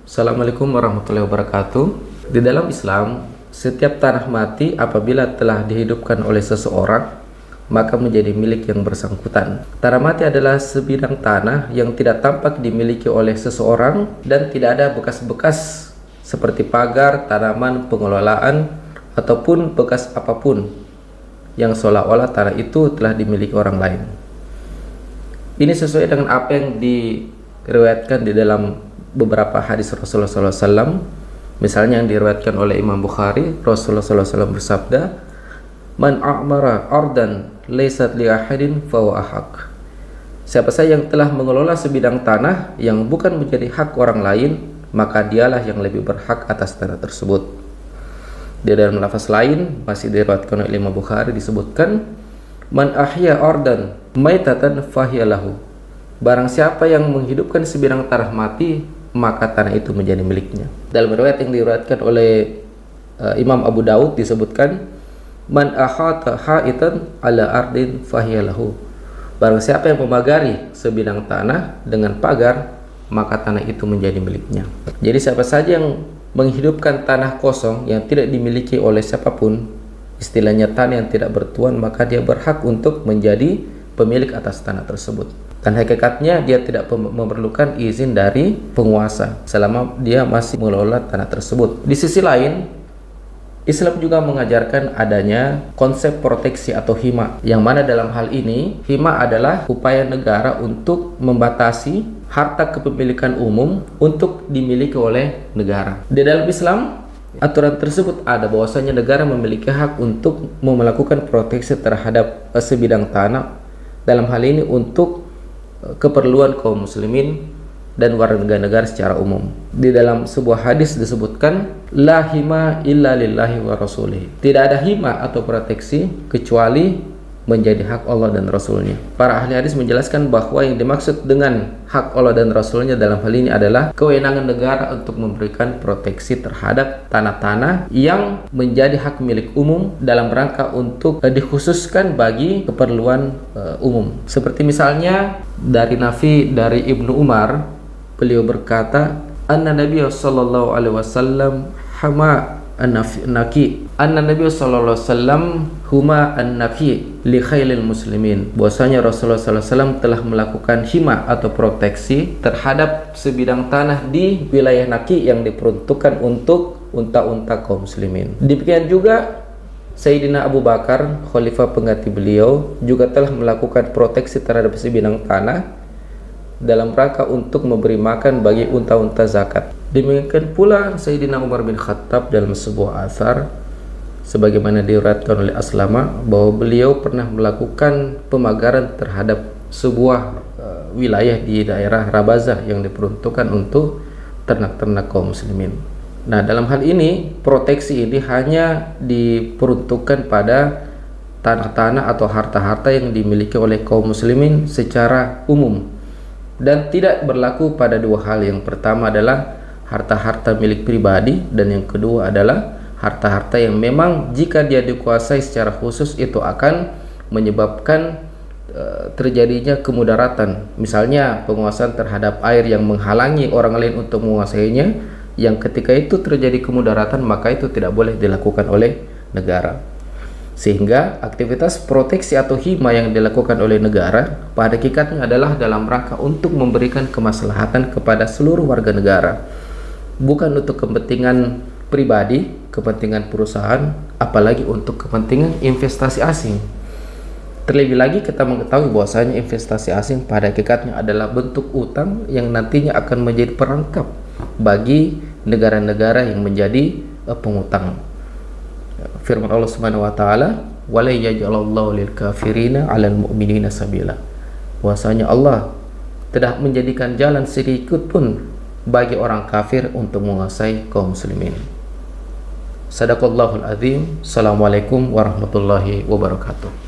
Assalamualaikum warahmatullahi wabarakatuh. Di dalam Islam, setiap tanah mati apabila telah dihidupkan oleh seseorang, maka menjadi milik yang bersangkutan. Tanah mati adalah sebidang tanah yang tidak tampak dimiliki oleh seseorang dan tidak ada bekas-bekas seperti pagar, tanaman, pengelolaan, ataupun bekas apapun yang seolah-olah tanah itu telah dimiliki orang lain. Ini sesuai dengan apa yang diriwayatkan di dalam beberapa hadis Rasulullah SAW. Misalnya yang diriwayatkan oleh Imam Bukhari, Rasulullah SAW bersabda, "Man a'mara ardan laysat li ahadin fahuwa ahaq." Siapa saja yang telah mengelola sebidang tanah yang bukan menjadi hak orang lain, maka dialah yang lebih berhak atas tanah tersebut. Di dalam lafaz lain masih diriwayatkan oleh Imam Bukhari disebutkan, "Man ahya ardan maitatan fahiyalahu." Barang siapa yang menghidupkan sebidang tanah mati, maka tanah itu menjadi miliknya. Dalam riwayat yang diriwayatkan oleh Imam Abu Daud disebutkan, "Man ahata haitan ala ardin fahiyalahu." Barang siapa yang memagari sebidang tanah dengan pagar, maka tanah itu menjadi miliknya. Jadi siapa saja yang menghidupkan tanah kosong yang tidak dimiliki oleh siapapun, istilahnya tanah yang tidak bertuan, maka dia berhak untuk menjadi pemilik atas tanah tersebut. Dan hakikatnya dia tidak memerlukan izin dari penguasa selama dia masih mengelola tanah tersebut. Di sisi lain, Islam juga mengajarkan adanya konsep proteksi atau hima, yang mana dalam hal ini hima adalah upaya negara untuk membatasi harta kepemilikan umum untuk dimiliki oleh negara. Di dalam Islam, aturan tersebut ada bahwasanya negara memiliki hak untuk melakukan proteksi terhadap sebidang tanah, dalam hal ini untuk keperluan kaum muslimin dan warga negara secara umum. Di dalam sebuah hadis disebutkan, "La hima illa lillahi wa rasulih." Tidak ada hima atau proteksi kecuali menjadi hak Allah dan Rasulnya. Para ahli hadis menjelaskan bahwa yang dimaksud dengan hak Allah dan Rasulnya dalam hal ini adalah kewenangan negara untuk memberikan proteksi terhadap tanah-tanah yang menjadi hak milik umum dalam rangka untuk dikhususkan bagi keperluan umum. Seperti misalnya dari Nafi dari Ibnu Umar, beliau berkata, "Anna Nabi sallallahu alaihi wasallam hama an-naki." Anna Nabi sallallahu alaihi wasallam huma an-naki li khailil muslimin. Bahwasanya Rasulullah sallallahu alaihi wasallam telah melakukan hima atau proteksi terhadap sebidang tanah di wilayah Naki yang diperuntukkan untuk unta-unta kaum muslimin. Demikian juga Sayyidina Abu Bakar, khalifah pengganti beliau, juga telah melakukan proteksi terhadap sebidang tanah dalam rangka untuk memberi makan bagi unta-unta zakat. Demikian pula Sayyidina Umar bin Khattab dalam sebuah athar sebagaimana diriwayatkan oleh Aslama bahwa beliau pernah melakukan pemagaran terhadap sebuah wilayah di daerah Rabazah yang diperuntukkan untuk ternak-ternak kaum muslimin. Nah, dalam hal ini proteksi ini hanya diperuntukkan pada tanah-tanah atau harta-harta yang dimiliki oleh kaum muslimin secara umum dan tidak berlaku pada dua hal. Yang pertama adalah harta-harta milik pribadi dan yang kedua adalah harta-harta yang memang jika dia dikuasai secara khusus itu akan menyebabkan terjadinya kemudaratan. Misalnya penguasaan terhadap air yang menghalangi orang lain untuk menguasainya, yang ketika itu terjadi kemudaratan maka itu tidak boleh dilakukan oleh negara. Sehingga aktivitas proteksi atau hima yang dilakukan oleh negara pada hakikatnya adalah dalam rangka untuk memberikan kemaslahatan kepada seluruh warga negara, bukan untuk kepentingan pribadi, kepentingan perusahaan, apalagi untuk kepentingan investasi asing. Terlebih lagi kita mengetahui bahwasanya investasi asing pada hakikatnya adalah bentuk utang yang nantinya akan menjadi perangkap bagi negara-negara yang menjadi pengutang. Firman Allah Subhanahu wa taala, "Wa la yaj'alallahu lil kafirina 'alal mu'minina sabila." Bahwasanya Allah tidak menjadikan jalan sedikit pun bagi orang kafir untuk menguasai kaum muslimin. Sadaqallahul azim. Assalamualaikum warahmatullahi wabarakatuh.